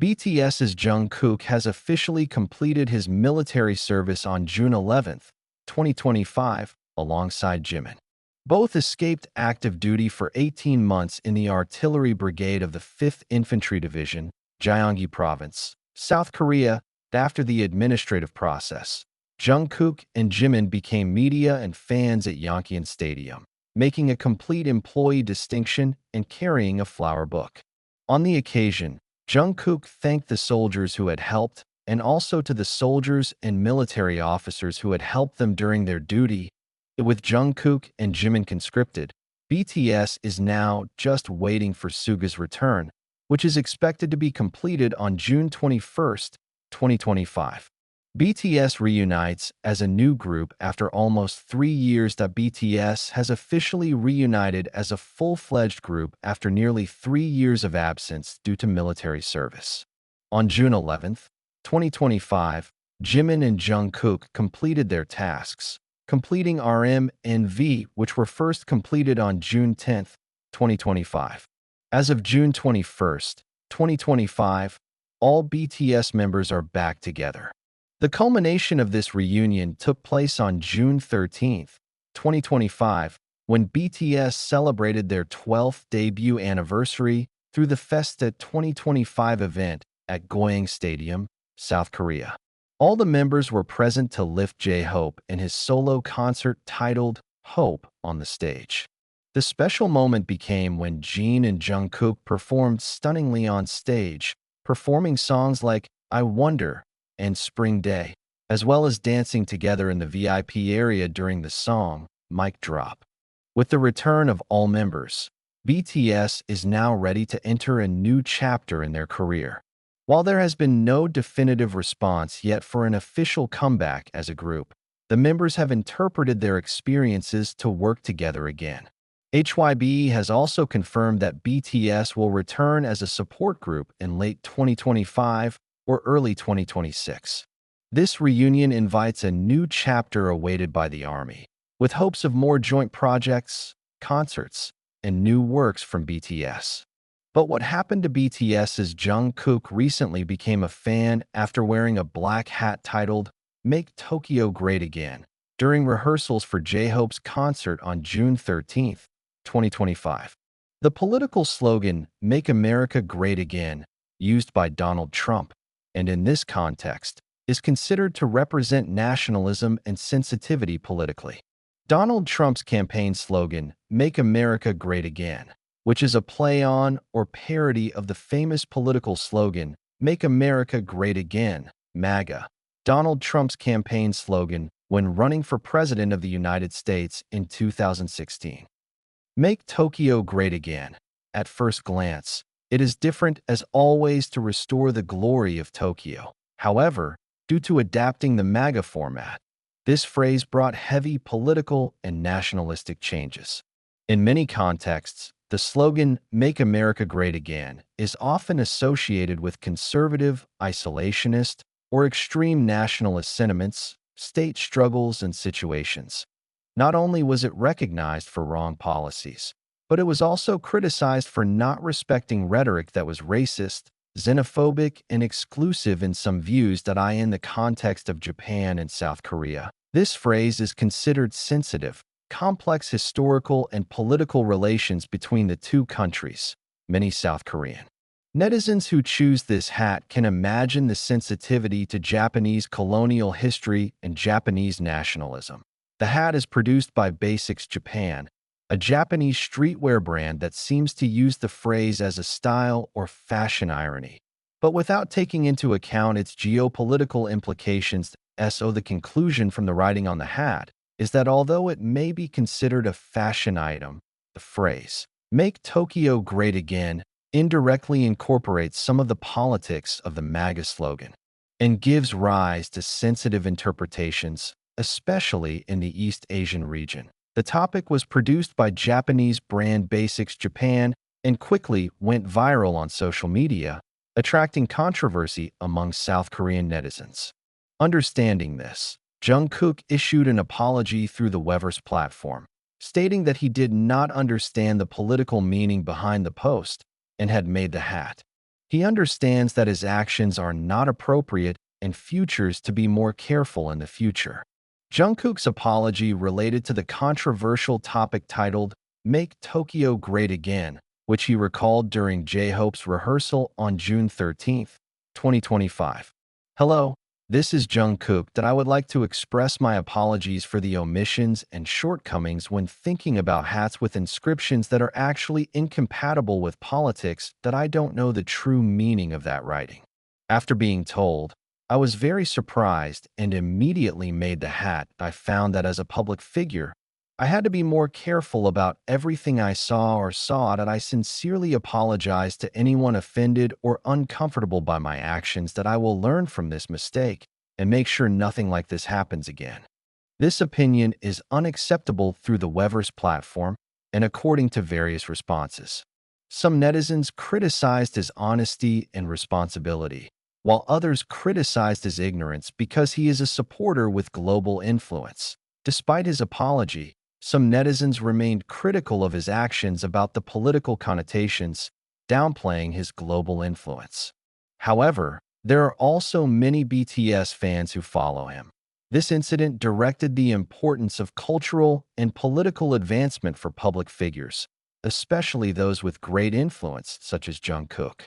BTS's Jungkook has officially completed his military service on June 11, 2025, alongside Jimin. Both escaped active duty for 18 months in the Artillery Brigade of the 5th Infantry Division, Gyeonggi Province, South Korea. After the administrative process, Jungkook and Jimin became media and fans at Yongkyon Stadium, making a complete employee distinction and carrying a flower book. On the occasion, Jungkook thanked the soldiers who had helped and also to the soldiers and military officers who had helped them during their duty. With Jungkook and Jimin conscripted, BTS is now just waiting for Suga's return, which is expected to be completed on June 21, 2025. BTS reunites as a new group after almost 3 years. BTS has officially reunited as a full-fledged group after nearly 3 years of absence due to military service. On June 11, 2025, Jimin and Jungkook completed their tasks, completing RM and V, which were first completed on June 10, 2025. As of June 21, 2025, all BTS members are back together. The culmination of this reunion took place on June 13, 2025, when BTS celebrated their 12th debut anniversary through the Festa 2025 event at Goyang Stadium, South Korea. All the members were present to lift J-Hope in his solo concert titled Hope on the stage. The special moment became when Jin and Jungkook performed stunningly on stage, performing songs like I Wonder and Spring Day, as well as dancing together in the VIP area during the song Mic Drop. With the return of all members, BTS is now ready to enter a new chapter in their career. While there has been no definitive response yet for an official comeback as a group, the members have interpreted their experiences to work together again. HYBE has also confirmed that BTS will return as a support group in late 2025 or early 2026. This reunion invites a new chapter awaited by the ARMY, with hopes of more joint projects, concerts, and new works from BTS. But what happened to BTS's Jungkook recently became a fan after wearing a black hat titled Make Tokyo Great Again during rehearsals for J-Hope's concert on June 13, 2025. The political slogan, Make America Great Again, used by Donald Trump, and in this context, is considered to represent nationalism and sensitivity politically. Donald Trump's campaign slogan, Make America Great Again, which is a play on or parody of the famous political slogan, Make America Great Again, MAGA, Donald Trump's campaign slogan when running for president of the United States in 2016. Make Tokyo Great Again. At first glance, it is different as always to restore the glory of Tokyo. However, due to adapting the MAGA format, this phrase brought heavy political and nationalistic changes. In many contexts, the slogan, Make America Great Again, is often associated with conservative, isolationist, or extreme nationalist sentiments, state struggles, and situations. Not only was it recognized for wrong policies, but it was also criticized for not respecting rhetoric that was racist, xenophobic, and exclusive in some views that in the context of Japan and South Korea. This phrase is considered sensitive, complex historical and political relations between the two countries, many South Korean netizens who choose this hat can imagine the sensitivity to Japanese colonial history and Japanese nationalism. The hat is produced by Basics Japan, a Japanese streetwear brand that seems to use the phrase as a style or fashion irony, but without taking into account its geopolitical implications. The conclusion from the writing on the hat is that although it may be considered a fashion item, the phrase, Make Tokyo Great Again, indirectly incorporates some of the politics of the MAGA slogan and gives rise to sensitive interpretations, especially in the East Asian region. The topic was produced by Japanese brand Basics Japan and quickly went viral on social media, attracting controversy among South Korean netizens. Understanding this, Jungkook issued an apology through the Weverse platform, stating that he did not understand the political meaning behind the post and had made the hat. He understands that his actions are not appropriate and futures to be more careful in the future. Jungkook's apology related to the controversial topic titled Make Tokyo Great Again, which he recalled during J-Hope's rehearsal on June 13, 2025. Hello, this is Jungkook that I would like to express my apologies for the omissions and shortcomings when thinking about hats with inscriptions that are actually incompatible with politics that I don't know the true meaning of that writing. After being told, I was very surprised and immediately made the hat. I found that as a public figure, I had to be more careful about everything I saw that I sincerely apologize to anyone offended or uncomfortable by my actions that I will learn from this mistake and make sure nothing like this happens again. This opinion is unacceptable through the Weverse platform and according to various responses. Some netizens criticized his honesty and responsibility, while others criticized his ignorance because he is a supporter with global influence. Despite his apology, some netizens remained critical of his actions about the political connotations, downplaying his global influence. However, there are also many BTS fans who follow him. This incident directed the importance of cultural and political advancement for public figures, especially those with great influence, such as Jungkook.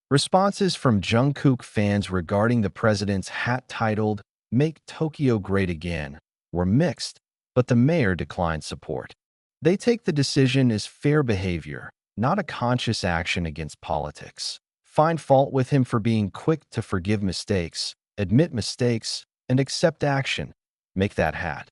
Responses from Jungkook fans regarding the president's hat titled Make Tokyo Great Again were mixed, but the mayor declined support. They take the decision as fair behavior, not a conscious action against politics. Find fault with him for being quick to forgive mistakes, admit mistakes, and accept action. Make that hat.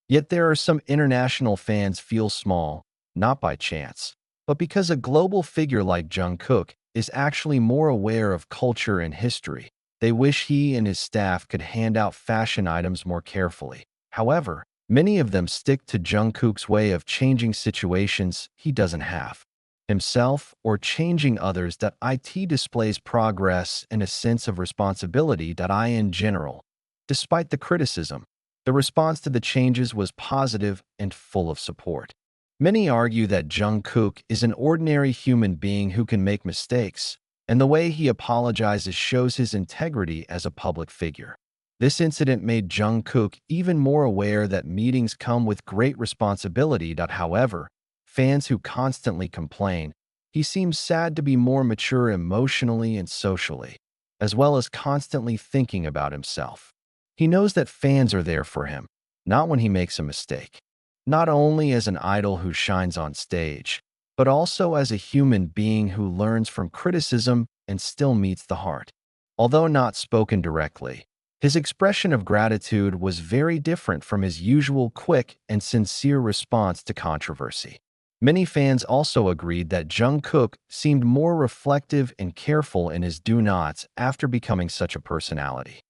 Yet there are some international fans feel small, not by chance, but because a global figure like Jungkook is actually more aware of culture and history. They wish he and his staff could hand out fashion items more carefully. However, many of them stick to Jungkook's way of changing situations he doesn't have himself or changing others that it displays progress and a sense of responsibility that I in general. Despite the criticism, the response to the changes was positive and full of support. Many argue that Jungkook is an ordinary human being who can make mistakes, and the way he apologizes shows his integrity as a public figure. This incident made Jungkook even more aware that meetings come with great responsibility. However, fans who constantly complain, he seems sad to be more mature emotionally and socially, as well as constantly thinking about himself. He knows that fans are there for him, not when he makes a mistake. Not only as an idol who shines on stage, but also as a human being who learns from criticism and still meets the heart. Although not spoken directly, his expression of gratitude was very different from his usual quick and sincere response to controversy. Many fans also agreed that Jungkook seemed more reflective and careful in his do-nots after becoming such a personality.